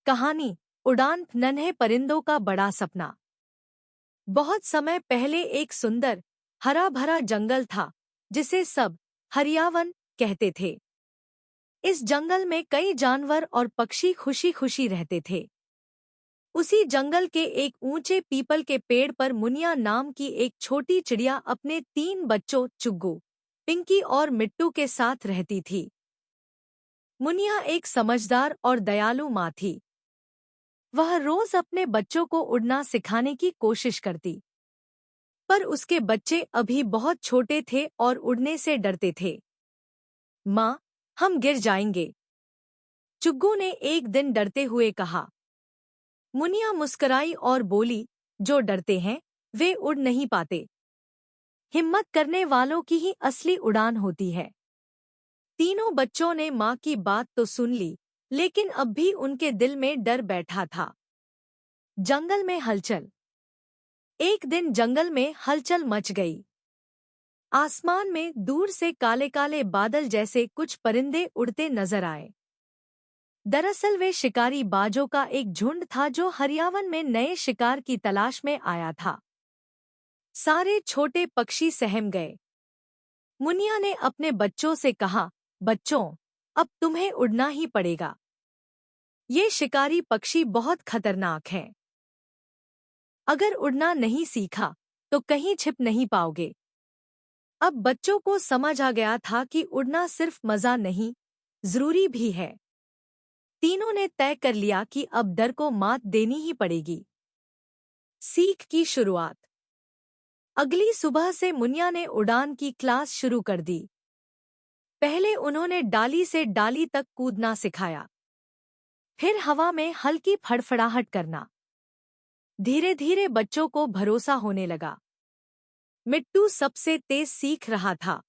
कहानी उड़ान नन्हे परिंदों का बड़ा सपना। बहुत समय पहले एक सुंदर हरा भरा जंगल था जिसे सब हरियावन कहते थे। इस जंगल में कई जानवर और पक्षी खुशी खुशी रहते थे। उसी जंगल के एक ऊंचे पीपल के पेड़ पर मुनिया नाम की एक छोटी चिड़िया अपने 3 बच्चों चुग्गू, पिंकी और मिट्टू के साथ रहती थी। मुनिया एक समझदार और दयालु माँ थी। वह रोज अपने बच्चों को उड़ना सिखाने की कोशिश करती, पर उसके बच्चे अभी बहुत छोटे थे और उड़ने से डरते थे। माँ, हम गिर जाएंगे, चुग्गू ने एक दिन डरते हुए कहा। मुनिया मुस्कुराई और बोली, जो डरते हैं वे उड़ नहीं पाते। हिम्मत करने वालों की ही असली उड़ान होती है। तीनों बच्चों ने माँ की बात तो सुन ली, लेकिन अब भी उनके दिल में डर बैठा था। जंगल में हलचल। एक दिन जंगल में हलचल मच गई। आसमान में दूर से काले काले बादल जैसे कुछ परिंदे उड़ते नजर आए। दरअसल वे शिकारी बाजों का एक झुंड था जो हरियावन में नए शिकार की तलाश में आया था। सारे छोटे पक्षी सहम गए। मुनिया ने अपने बच्चों से कहा, बच्चों, अब तुम्हें उड़ना ही पड़ेगा। ये शिकारी पक्षी बहुत खतरनाक है। अगर उड़ना नहीं सीखा तो कहीं छिप नहीं पाओगे। अब बच्चों को समझ आ गया था कि उड़ना सिर्फ मजा नहीं, जरूरी भी है। तीनों ने तय कर लिया कि अब डर को मात देनी ही पड़ेगी। सीख की शुरुआत। अगली सुबह से मुनिया ने उड़ान की क्लास शुरू कर दी। पहले उन्होंने डाली से डाली तक कूदना सिखाया, फिर हवा में हल्की फड़फड़ाहट करना। धीरे धीरे बच्चों को भरोसा होने लगा। मिट्टू सबसे तेज सीख रहा था।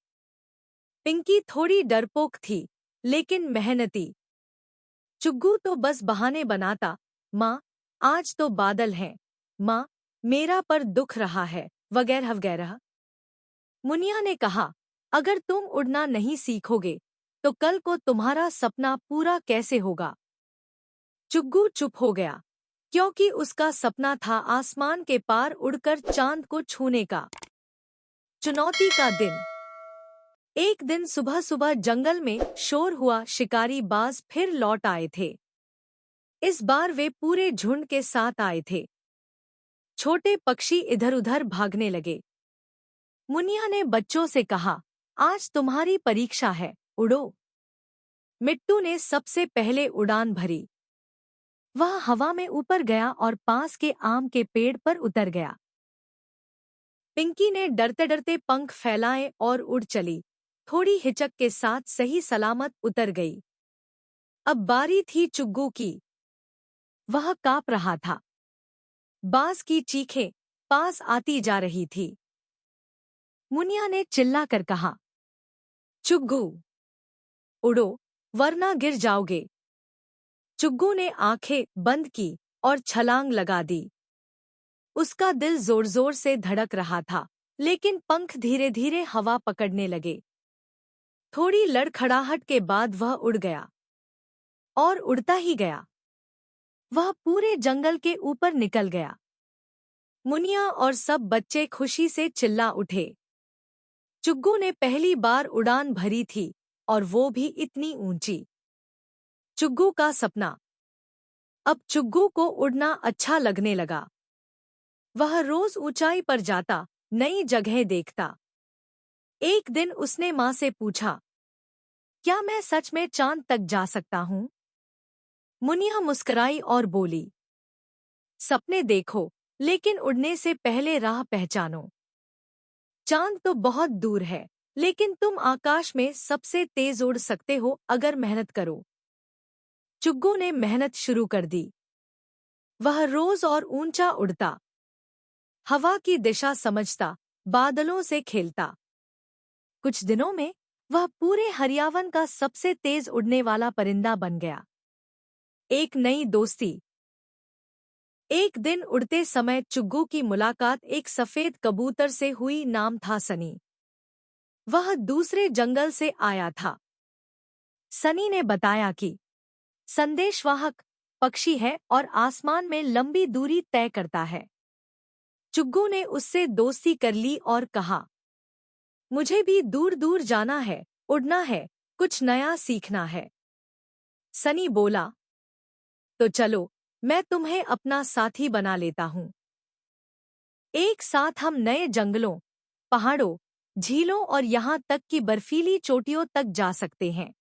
पिंकी थोड़ी डरपोक थी, लेकिन मेहनती। चुग्गू तो बस बहाने बनाता, माँ, आज तो बादल हैं, माँ, मेरा पर दुख रहा है, वगैरह वगैरह। मुनिया ने कहा, अगर तुम उड़ना नहीं सीखोगे तो कल को तुम्हारा सपना पूरा कैसे होगा। चुग्गू चुप हो गया, क्योंकि उसका सपना था आसमान के पार उड़कर चांद को छूने का। चुनौती का दिन। एक दिन सुबह सुबह जंगल में शोर हुआ। शिकारी बाज फिर लौट आए थे। इस बार वे पूरे झुंड के साथ आए थे। छोटे पक्षी इधर उधर भागने लगे। मुनिया ने बच्चों से कहा, आज तुम्हारी परीक्षा है, उड़ो। मिट्टू ने सबसे पहले उड़ान भरी। वह हवा में ऊपर गया और पास के आम के पेड़ पर उतर गया। पिंकी ने डरते डरते पंख फैलाए और उड़ चली। थोड़ी हिचक के साथ सही सलामत उतर गई। अब बारी थी चुग्गू की। वह काँप रहा था। बाज की चीखें पास आती जा रही थी। मुनिया ने चिल्लाकर कहा, चुग्गू, उड़ो, वरना गिर जाओगे। चुग्गू ने आंखें बंद की और छलांग लगा दी। उसका दिल जोर जोर से धड़क रहा था, लेकिन पंख धीरे धीरे हवा पकड़ने लगे। थोड़ी लड़खड़ाहट के बाद वह उड़ गया और उड़ता ही गया। वह पूरे जंगल के ऊपर निकल गया। मुनिया और सब बच्चे खुशी से चिल्ला उठे। चुग्गू ने पहली बार उड़ान भरी थी, और वो भी इतनी ऊंची। चुग्गू का सपना। अब चुग्गू को उड़ना अच्छा लगने लगा। वह रोज ऊंचाई पर जाता, नई जगह देखता। एक दिन उसने माँ से पूछा, क्या मैं सच में चांद तक जा सकता हूँ? मुनिया मुस्कुराई और बोली, सपने देखो, लेकिन उड़ने से पहले राह पहचानो। चांद तो बहुत दूर है, लेकिन तुम आकाश में सबसे तेज उड़ सकते हो अगर मेहनत करो। चुग्गू ने मेहनत शुरू कर दी। वह रोज और ऊंचा उड़ता, हवा की दिशा समझता, बादलों से खेलता। कुछ दिनों में वह पूरे हरियावन का सबसे तेज उड़ने वाला परिंदा बन गया। एक नई दोस्ती। एक दिन उड़ते समय चुग्गू की मुलाकात एक सफेद कबूतर से हुई। नाम था सनी। वह दूसरे जंगल से आया था। सनी ने बताया कि संदेशवाहक, पक्षी है और आसमान में लंबी दूरी तय करता है। चुग्गू ने उससे दोस्ती कर ली और कहा, मुझे भी दूर दूर जाना है, उड़ना है, कुछ नया सीखना है। सनी बोला, तो चलो, मैं तुम्हें अपना साथी बना लेता हूँ। एक साथ हम नए जंगलों, पहाड़ों, झीलों और यहाँ तक कि बर्फीली चोटियों तक जा सकते हैं।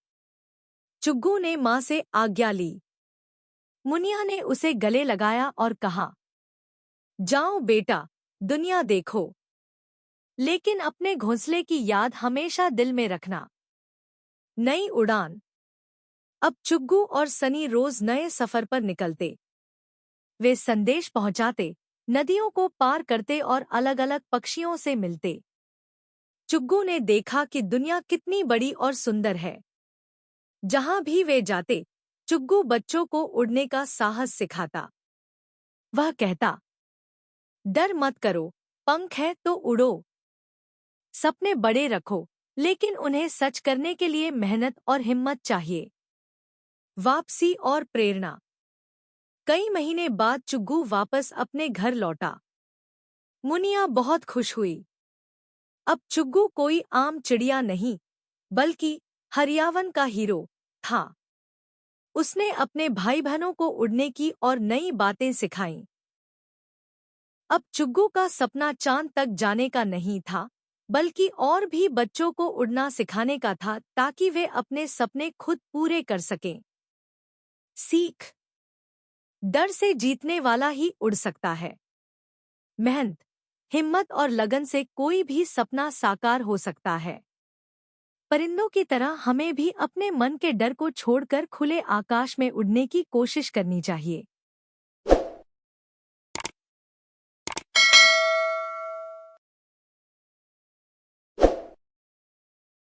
चुग्गू ने माँ से आज्ञा ली। मुनिया ने उसे गले लगाया और कहा, जाओ बेटा, दुनिया देखो, लेकिन अपने घोंसले की याद हमेशा दिल में रखना। नई उड़ान। अब चुग्गू और सनी रोज नए सफर पर निकलते। वे संदेश पहुंचाते, नदियों को पार करते और अलग अलग पक्षियों से मिलते। चुग्गू ने देखा कि दुनिया कितनी बड़ी और सुंदर है। जहां भी वे जाते, चुग्गू बच्चों को उड़ने का साहस सिखाता। वह कहता, डर मत करो, पंख है तो उड़ो। सपने बड़े रखो, लेकिन उन्हें सच करने के लिए मेहनत और हिम्मत चाहिए। वापसी और प्रेरणा। कई महीने बाद चुग्गू वापस अपने घर लौटा। मुनिया बहुत खुश हुई। अब चुग्गू कोई आम चिड़िया नहीं, बल्कि हरियावन का हीरो था। उसने अपने भाई बहनों को उड़ने की और नई बातें सिखाईं। अब चुग्गू का सपना चांद तक जाने का नहीं था, बल्कि और भी बच्चों को उड़ना सिखाने का था ताकि वे अपने सपने खुद पूरे कर सकें। सीख। डर से जीतने वाला ही उड़ सकता है। मेहनत, हिम्मत और लगन से कोई भी सपना साकार हो सकता है। परिंदों की तरह हमें भी अपने मन के डर को छोड़कर खुले आकाश में उड़ने की कोशिश करनी चाहिए।